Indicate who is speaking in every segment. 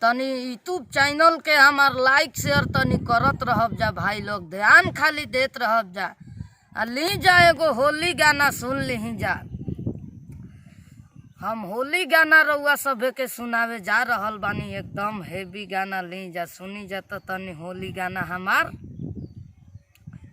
Speaker 1: तनी YouTube channel के हमार लाइक शेयर तनी करत रहब जा भाई लोग, ध्यान खाली देत रहब जा। ली जा एगो होली गाना सुन ली जा। हम होली गाना रउआ सभे के सुनावे जा रहल बानी, एकदम हेवी गाना ली जा, सुनी जा। तो तनी होली गाना हमार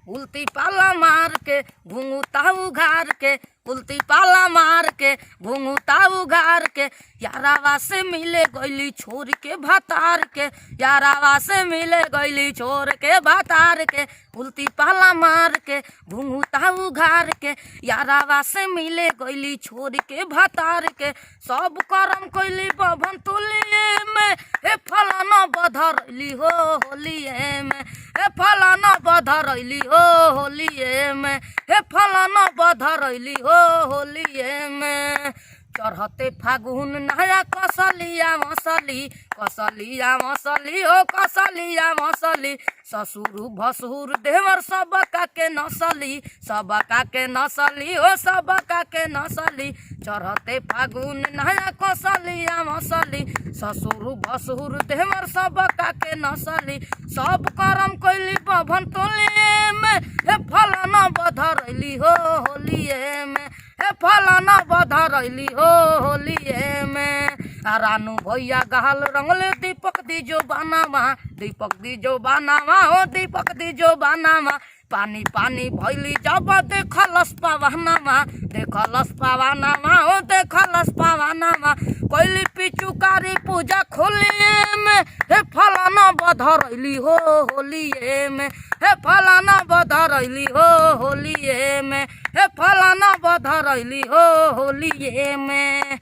Speaker 1: उल्टी पाला मार के घुंघूता उघार के, उल्टी पाला मार के घुंघूता उघार के, यारावा से मिले गईली छोड़ के भातार के, यारावा से मिले गईली छोड़ के भातार के, उल्टी पाला मार के घुंघूता उघार के, यारावा से मिले गईली छोड़ के भातार के। सब करम कैली बभन तुलिए में, हे फलाना बधरैली हो होलिए में, हे फलाना बधरैली हो होलिए में, हे फलाना बधरैली हो होलिए में। चढ़ते फागुन नया कसलिया मसली, कसलिया मसली हो कसलिया मसली, ससुर भसुर देवर सबका के नसली, सबका के नसली हो सबका के नसली। चढ़ते फागुन नया कसलिया मसली, ससुर भसुर देवर सबका के नसली। सब करम कैली बभन टोलिए में, हे फलाना बधरैली हो होलिए में, हे फलाना बधरैली हो होलिए में। रानू भैया गहल रंगले दीपक दी जो बानावा, दीपक दी जो बानावा हो दीपक दी जो बानावा। पानी पानी भैली जब देखलस पवनावा, देखलस पवनावा हो देखलस पवनावा। कैली पिचुकारी पूजा खोलिए में, हे फलाना बधरैली हो होलिए में, हे फलाना बधरैली हो होलिए में, हे फलाना बधरैली हो होलिए में।